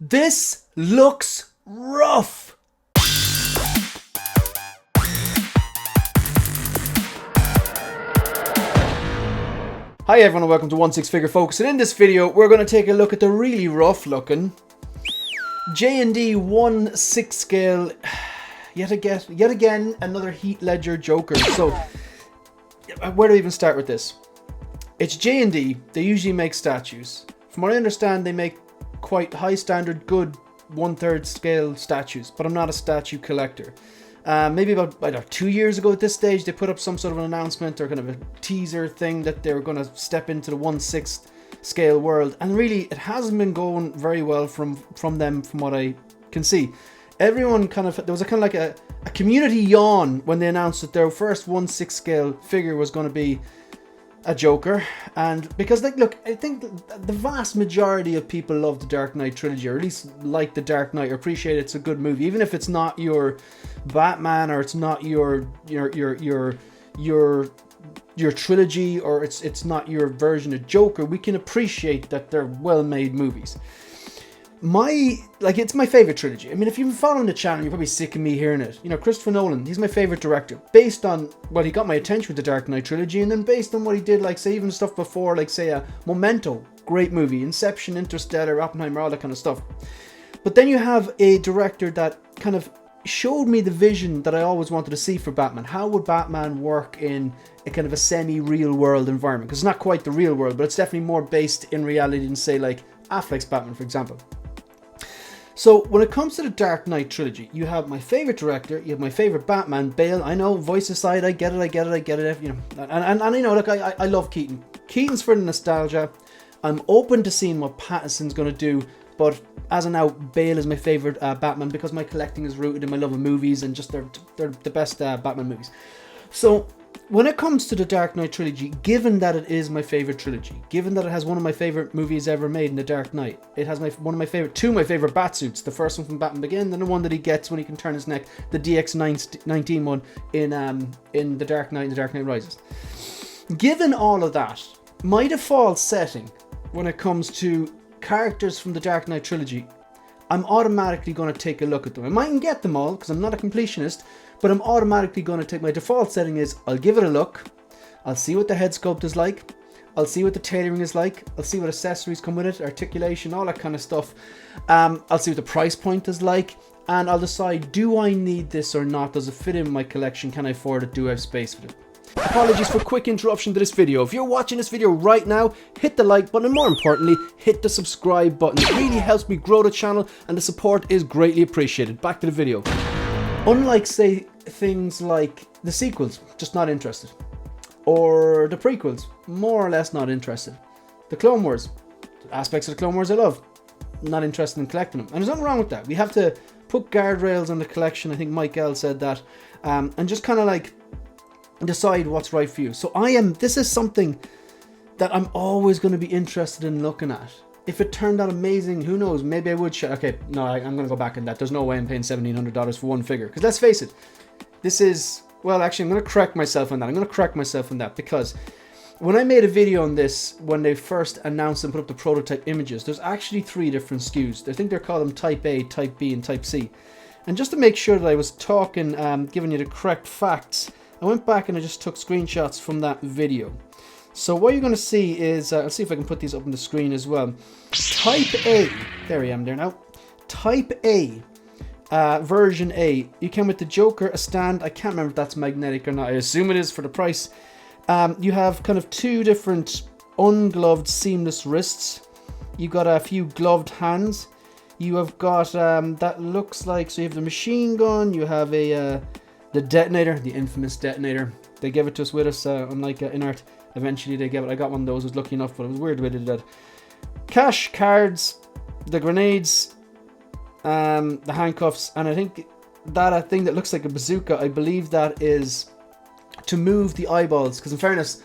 This looks rough. Hi everyone and welcome to One Six Figure Focus, and in this video we're going to take a look at the really rough looking JND 1/6 scale, yet again another Heath Ledger Joker. So where do we even start with this? It's JND, they usually make statues. From what I understand, they make quite high standard, good 1/3 scale statues, but I'm not a statue collector. Maybe about, I don't know, 2 years ago at this stage, they put up some sort of an announcement or kind of a teaser thing that they were going to step into the 1/6 scale world, and really it hasn't been going very well from them, from what I can see. Everyone there was a kind of like a community yawn when they announced that their first 1/6 scale figure was going to be a Joker. And because, like, look, I think the vast majority of people love the Dark Knight trilogy, or at least like the Dark Knight, or appreciate it's a good movie, even if it's not your Batman, or it's not your trilogy, or it's not your version of Joker. We can appreciate that they're well-made movies. It's my favorite trilogy. I mean, if you've been following the channel, you're probably sick of me hearing it. You know, Christopher Nolan, he's my favorite director. Based on, well, he got my attention with the Dark Knight trilogy, and then based on what he did, like, say, even stuff before, like, say, Memento, great movie, Inception, Interstellar, Oppenheimer, all that kind of stuff. But then you have a director that kind of showed me the vision that I always wanted to see for Batman. How would Batman work in a kind of a semi-real world environment? Because it's not quite the real world, but it's definitely more based in reality than, say, like Affleck's Batman, for example. So when it comes to the Dark Knight trilogy, you have my favorite director, you have my favorite Batman, Bale. I know, voice aside, I get it. You know, and you know, look, I love Keaton. Keaton's for the nostalgia. I'm open to seeing what Pattinson's going to do, but as of now, Bale is my favorite Batman, because my collecting is rooted in my love of movies, and just they're the best Batman movies. So when it comes to the Dark Knight trilogy, given that it is my favorite trilogy, given that it has one of my favorite movies ever made in The Dark Knight, it has two of my favorite Batsuits, the first one from Batman Begins, and the one that he gets when he can turn his neck, the DX-19 one in The Dark Knight and The Dark Knight Rises. Given all of that, my default setting when it comes to characters from the Dark Knight trilogy, I'm automatically going to take a look at them. I mightn't get them all because I'm not a completionist, but I'm automatically going to take, my default setting is, I'll give it a look, I'll see what the head sculpt is like, I'll see what the tailoring is like, I'll see what accessories come with it, articulation, all that kind of stuff. I'll see what the price point is like, and I'll decide, do I need this or not? Does it fit in my collection? Can I afford it? Do I have space for it? Apologies for quick interruption to this video. If you're watching this video right now, hit the like button, and more importantly, hit the subscribe button. It really helps me grow the channel, and the support is greatly appreciated. Back to the video. Unlike, say, things like the sequels, just not interested. Or the prequels, more or less not interested. The Clone Wars, aspects of the Clone Wars I love, not interested in collecting them. And there's nothing wrong with that. We have to put guardrails on the collection. I think Mike L said that. And just kind of like decide what's right for you. So this is something that I'm always going to be interested in looking at. If it turned out amazing, who knows, maybe I would okay, no, I'm going to go back on that. There's no way I'm paying $1,700 for one figure, because let's face it, this is, well, actually, I'm going to correct myself on that. Because when I made a video on this, when they first announced and put up the prototype images, there's actually 3 different SKUs. I think they're called them Type A, Type B, and Type C. And just to make sure that I was talking, giving you the correct facts, I went back and I just took screenshots from that video. So what you're going to see is, I'll see if I can put these up on the screen as well. Type A, there I am there now. Type A, version A. You came with the Joker, a stand. I can't remember if that's magnetic or not. I assume it is for the price. You have kind of 2 different ungloved seamless wrists. You've got a few gloved hands. You have got, that looks like, so you have the machine gun. You have the detonator, the infamous detonator. They gave it to us with us, unlike Inart. Eventually they gave it. I got one of those. I was lucky enough, but it was weird the way they did that. Cash, cards, the grenades, the handcuffs, and I think that a thing that looks like a bazooka, I believe that is to move the eyeballs. Because in fairness,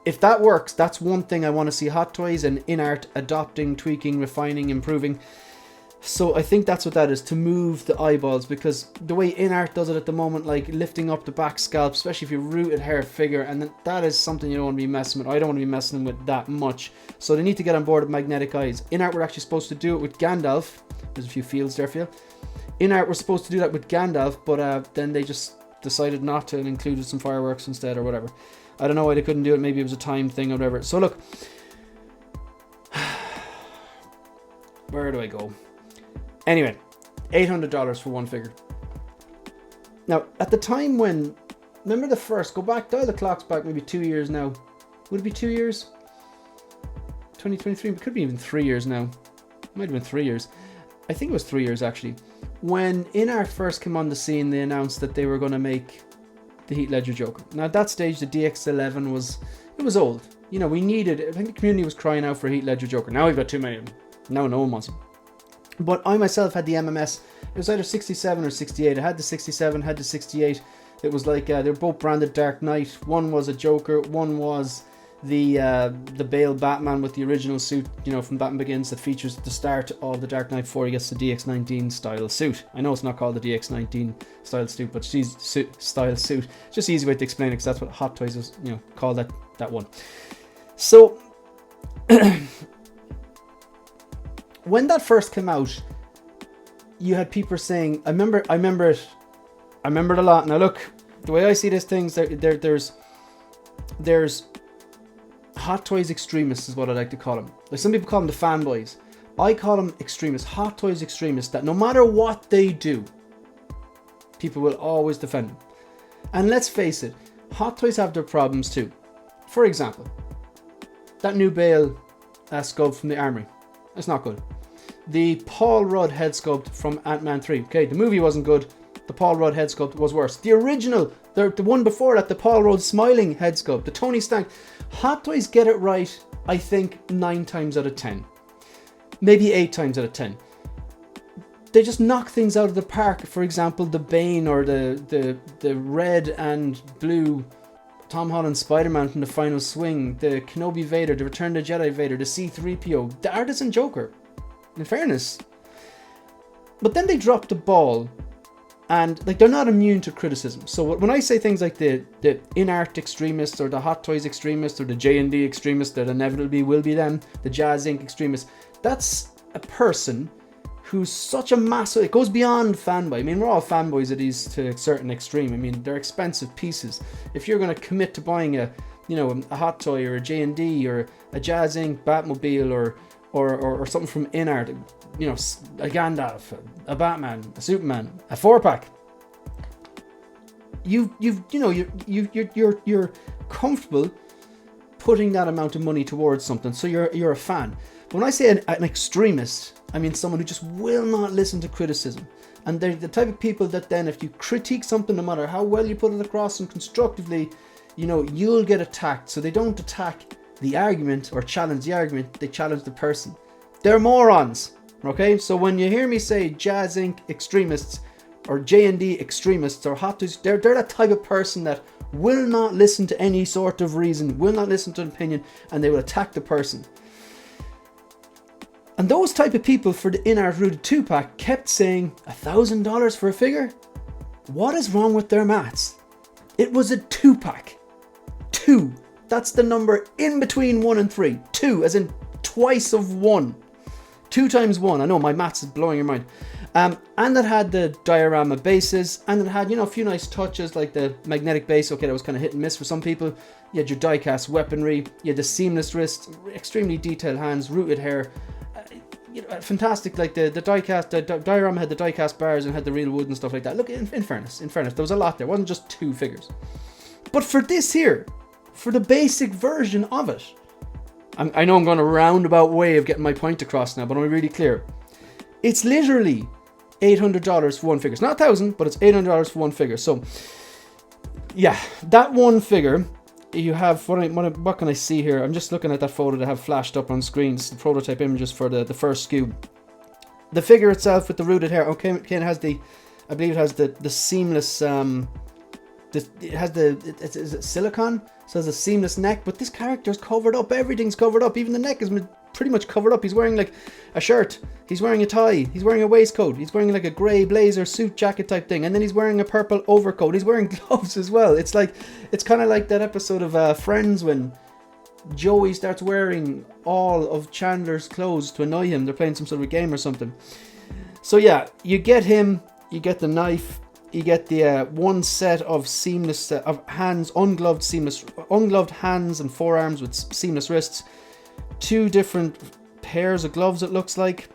if that works, that's one thing I want to see Hot Toys and Inart adopting, tweaking, refining, improving. So I think that's what that is, to move the eyeballs, because the way InArt does it at the moment, like lifting up the back scalp, especially if you rooted hair figure, and then that is something you don't want to be messing with. I don't want to be messing with that much. So they need to get on board with magnetic eyes. InArt were actually supposed to do it with Gandalf. There's a few fields there for you. InArt were supposed to do that with Gandalf, but then they just decided not to and included some fireworks instead or whatever. I don't know why they couldn't do it. Maybe it was a time thing or whatever. So look, where do I go? Anyway, $800 for one figure. Now, at the time when, remember the first, go back, dial the clocks back maybe 2 years now. Would it be 2 years? 2023, it could be even 3 years now. It might have been 3 years. I think it was 3 years actually. When InArt first came on the scene, they announced that they were going to make the Heath Ledger Joker. Now at that stage, the DX11 was old. You know, we needed, I think the community was crying out for Heath Ledger Joker. Now we've got too many of them. Now no one wants them. But I myself had the MMS. It was either 67 or 68. I had the 67, had the 68. It was like, they were both branded Dark Knight. One was a Joker, one was the Bale Batman with the original suit, you know, from Batman Begins, that features at the start of the Dark Knight before he gets the DX19 style suit. I know it's not called the DX19 style suit, but she's style suit. It's just an easy way to explain it, because that's what Hot Toys is, you know, call that one. So when that first came out, you had people saying, I remember it a lot. Now look, the way I see these things, there's Hot Toys extremists is what I like to call them. Like, some people call them the fanboys. I call them extremists, Hot Toys extremists, that no matter what they do, people will always defend them. And let's face it, Hot Toys have their problems too. For example, that new Bale sculpt from the Armory. That's not good. The Paul Rudd head sculpt from Ant-Man 3. Okay, the movie wasn't good. The Paul Rudd head sculpt was worse. The original, the one before that, the Paul Rudd smiling head sculpt, the Tony Stank. Hot Toys get it right, I think, 9 times out of 10. Maybe 8 times out of 10. They just knock things out of the park. For example, the Bane or the red and blue Tom Holland Spider-Man from the final swing, the Kenobi Vader, the Return of the Jedi Vader, the C-3PO, the Artisan Joker, in fairness. But then they dropped the ball, and like, they're not immune to criticism. So when I say things like the InArt extremists, or the Hot Toys extremists, or the JND extremists that inevitably will be them, the Jazz Inc. extremists, that's a person who's such a massive, it goes beyond fanboy. I mean, we're all fanboys of these to a certain extreme. I mean, they're expensive pieces. If you're going to commit to buying a Hot Toy or a JND or a Jazz Inc. Batmobile or something from InArt, you know, a Gandalf, a Batman, a Superman, a 4-pack, you're comfortable putting that amount of money towards something, so you're a fan. But when I say an extremist, I mean someone who just will not listen to criticism. And they're the type of people that then, if you critique something, no matter how well you put it across and constructively, you know, you'll get attacked. So they don't attack the argument or challenge the argument, they challenge the person. They're morons, okay? So when you hear me say Jazz Inc. extremists or JND extremists or Hot Toys, they're that type of person that will not listen to any sort of reason, will not listen to an opinion, and they will attack the person. And those type of people for the InArt Rooted 2-pack kept saying $1,000 for a figure? What is wrong with their maths? It was a 2-pack. 2. That's the number in between 1 and 3. 2, as in twice of 1. 2 times 1. I know, my maths is blowing your mind. And it had the diorama bases, and it had, you know, a few nice touches like the magnetic base. Okay, that was kind of hit and miss for some people. You had your die-cast weaponry, you had the seamless wrists, extremely detailed hands, rooted hair. You know, fantastic. Like the die-cast, the diorama had the die-cast bars and had the real wood and stuff like that. Look, in fairness, there was a lot there. It wasn't just 2 figures. But for this here, for the basic version of it, I know I'm going a roundabout way of getting my point across now, but I'm really clear. It's literally $800 for one figure. It's not $1,000, but it's $800 for one figure. So, yeah, that one figure, you have, what can I see here? I'm just looking at that photo that I have flashed up on screen. It's the prototype images for the first SKU. The figure itself with the rooted hair, okay, it has the, I believe it has the seamless, is it silicone? So it has a seamless neck, but this character's covered up. Everything's covered up. Even the neck is pretty much covered up. He's wearing like a shirt, he's wearing a tie, he's wearing a waistcoat, he's wearing like a grey blazer suit jacket type thing, and then he's wearing a purple overcoat, he's wearing gloves as well. It's kind of like that episode of Friends when Joey starts wearing all of Chandler's clothes to annoy him. They're playing some sort of game or something. So yeah, you get him, you get the knife, you get the one set of seamless of hands, ungloved hands and forearms with seamless wrists. 2 different pairs of gloves, it looks like.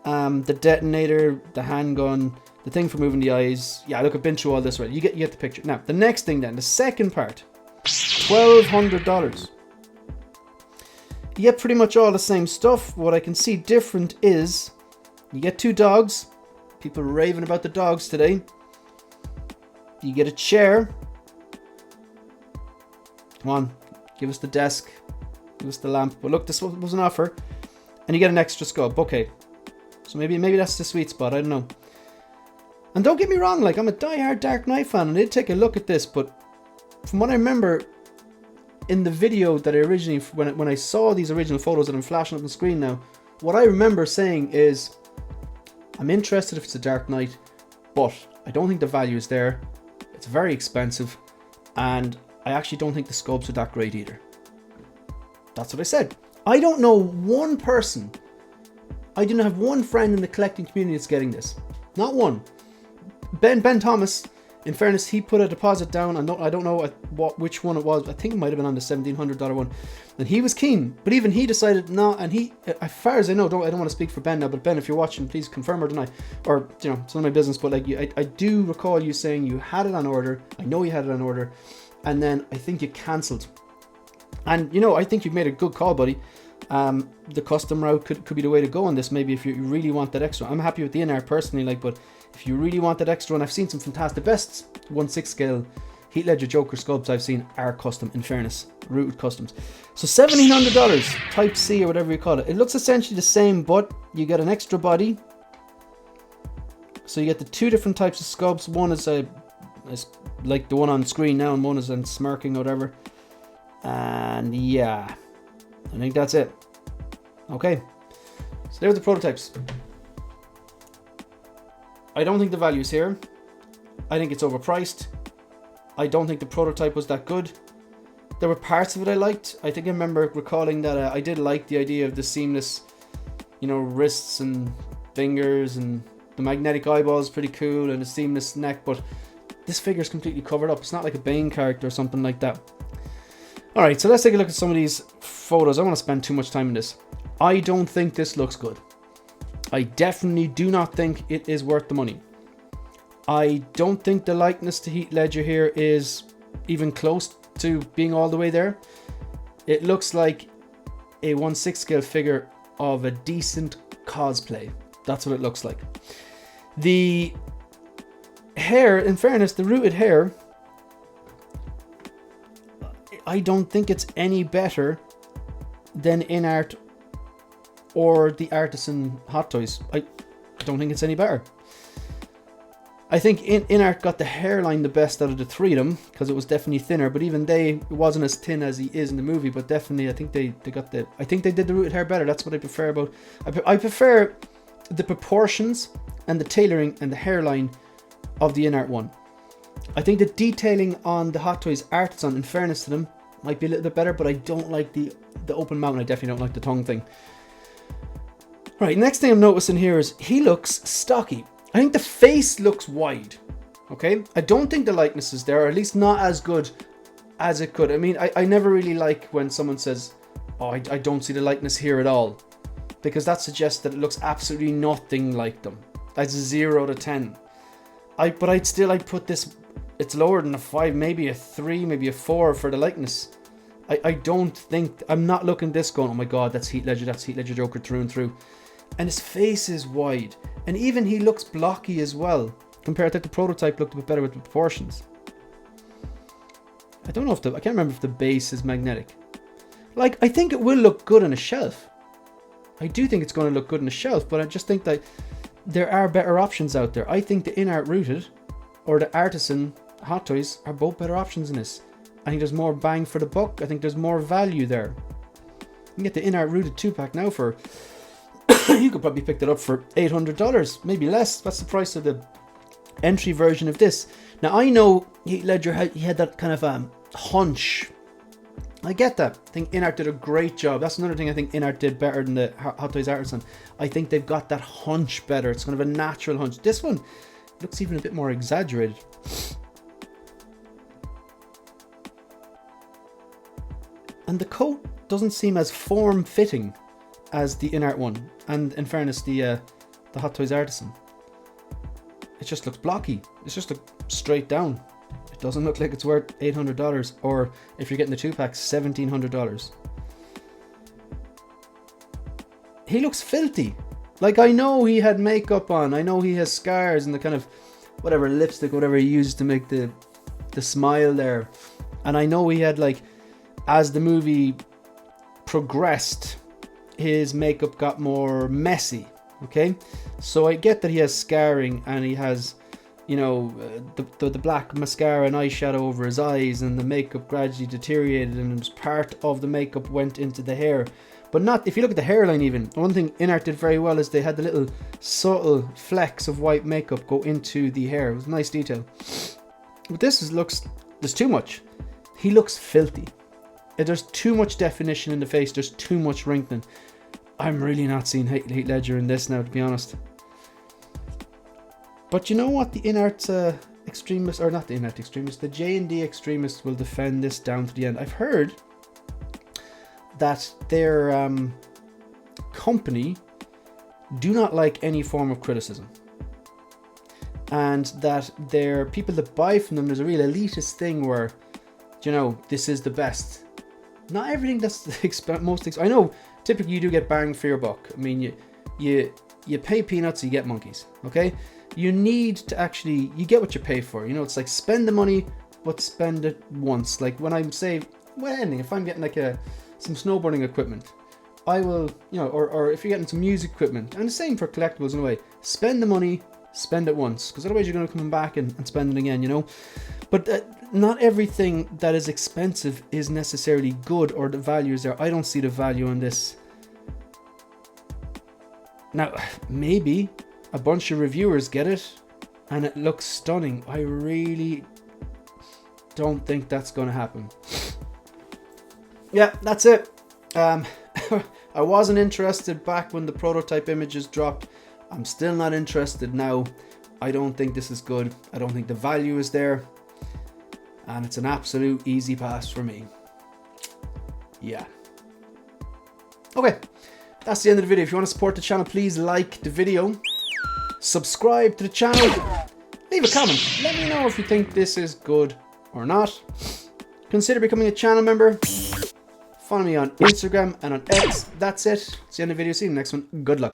The detonator, the handgun, the thing for moving the eyes. Yeah, look, I've been through all this already. You get the picture. Now, the next thing then, the second part, $1,200. You get pretty much all the same stuff. What I can see different is you get 2 dogs. People are raving about the dogs today. You get a chair. Come on, give us the desk. Give us the lamp. But look, this was an offer. And you get an extra scope. Okay. So maybe that's the sweet spot. I don't know. And don't get me wrong, like, I'm a diehard Dark Knight fan, and I did take a look at this, but from what I remember in the video that I originally, when I saw these original photos that I'm flashing up on the screen now, what I remember saying is, I'm interested if it's a Dark Knight, but I don't think the value is there. It's very expensive, and I actually don't think the scopes are that great either. That's what I said. I don't know one person. I do not have one friend in the collecting community that's getting this. Not one. Ben Thomas, in fairness, he put a deposit down. I don't know which one it was. I think it might have been on the $1,700 one. And he was keen, but even he decided no. And he, as far as I know, I don't want to speak for Ben now, but Ben, if you're watching, please confirm or deny. Or, it's none of my business, but like, I do recall you saying you had it on order. I know you had it on order. And then I think you cancelled. And, I think you've made a good call, buddy. The custom route could be the way to go on this, maybe if you really want that extra. I'm happy with the in-art personally, but if you really want that extra, and I've seen some fantastic vests, 1/6 scale Heath Ledger Joker sculpts I've seen are custom, in fairness, rooted customs. So $1,700, Type C or whatever you call it. It looks essentially the same, but you get an extra body. So you get the 2 different types of sculpts. One is like the one on screen now, and one is smirking or whatever. And yeah, I think that's it. Okay, so there's the prototypes. I don't think the value's here. I think it's overpriced. I don't think the prototype was that good. There were parts of it I liked. I think I remember recalling that I did like the idea of the seamless, wrists and fingers, and the magnetic eyeballs pretty cool, and the seamless neck, but this figure's completely covered up. It's not like a Bane character or something like that. Alright, so let's take a look at some of these photos. I don't want to spend too much time on this. I don't think this looks good. I definitely do not think it is worth the money. I don't think the likeness to Heath Ledger here is even close to being all the way there. It looks like a 1/6 scale figure of a decent cosplay. That's what it looks like. The hair, in fairness, the rooted hair, I don't think it's any better than in art or the Artisan Hot Toys. I don't think it's any better. I think in art got the hairline the best out of the 3 of them, because it was definitely thinner, but even it wasn't as thin as he is in the movie, but definitely I think they did the rooted hair better. That's what I prefer about. I prefer the proportions and the tailoring and the hairline of the in art one. I think the detailing on the Hot Toys Artisan, in fairness to them, might be a little bit better, but I don't like the open mouth, and I definitely don't like the tongue thing. Right, next thing I'm noticing here is he looks stocky. I think the face looks wide, okay? I don't think the likeness is there, or at least not as good as it could. I mean, I never really like when someone says, oh, I don't see the likeness here at all, because that suggests that it looks absolutely nothing like them. That's 0 to 10. I'd put this, it's lower than a 5, maybe a 3, maybe a 4 for the likeness. I'm not looking at this going, oh my god, that's Heath Ledger Joker through and through. And his face is wide. And even he looks blocky as well. Compared to the prototype, looked a bit better with the proportions. I don't know I can't remember if the base is magnetic. Like, I think it will look good on a shelf. I do think it's going to look good on a shelf, but I just think that there are better options out there. I think the in-art rooted or the Artisan Hot Toys are both better options in this. I think there's more bang for the buck. I think there's more value there. You can get the in-art rooted 2-pack now for, you could probably pick that up for $800, maybe less. That's the price of the entry version of this. Now I know Heath Ledger he had that kind of hunch. I get that. I think in-art did a great job. That's another thing I think in-art did better than the Hot Toys Artisan. I think they've got that hunch better. It's kind of a natural hunch. This one looks even a bit more exaggerated. And the coat doesn't seem as form-fitting as the in-art one. And in fairness, the Hot Toys Artisan. It just looks blocky. It's just straight down. It doesn't look like it's worth $800, or if you're getting the 2-pack, $1,700. He looks filthy. Like, I know he had makeup on. I know he has scars and the kind of whatever lipstick, whatever he used to make the smile there. And I know he had, like, as the movie progressed, his makeup got more messy. Okay, so I get that he has scarring and he has, you know, the black mascara and eyeshadow over his eyes, and the makeup gradually deteriorated, and it was part of the makeup went into the hair. But not, if you look at the hairline even, one thing in-art did very well is they had the little subtle flecks of white makeup go into the hair. It was a nice detail. But this looks, there's too much. He looks filthy. There's too much definition in the face. There's too much wrinkling. I'm really not seeing Heath Ledger in this now, to be honest. But you know what? The in-art extremists, or not the in-art extremists, the JND extremists will defend this down to the end. I've heard that their company do not like any form of criticism. And that their people that buy from them, there's a real elitist thing where, you know, this is the best. Not everything that's the most expensive. I know typically you do get bang for your buck. I mean, you pay peanuts, you get monkeys. Okay, you need to actually, you get what you pay for. You know, it's like spend the money, but spend it once. Like when I'm saying, well, anything, if I'm getting like some snowboarding equipment, I will, you know, or if you're getting some music equipment, and the same for collectibles in a way. Spend the money, spend it once, because otherwise you're going to come back and spend it again. You know, but not everything that is expensive is necessarily good, or the value is there. I don't see the value in this. Now, maybe a bunch of reviewers get it and it looks stunning. I really don't think that's going to happen. Yeah, that's it. I wasn't interested back when the prototype images dropped. I'm still not interested now. I don't think this is good. I don't think the value is there. And it's an absolute easy pass for me. Yeah. Okay, that's the end of the video. If you want to support the channel, please like the video. Subscribe to the channel. Leave a comment. Let me know if you think this is good or not. Consider becoming a channel member. Follow me on Instagram and on X. That's it. It's the end of the video. See you in the next one. Good luck.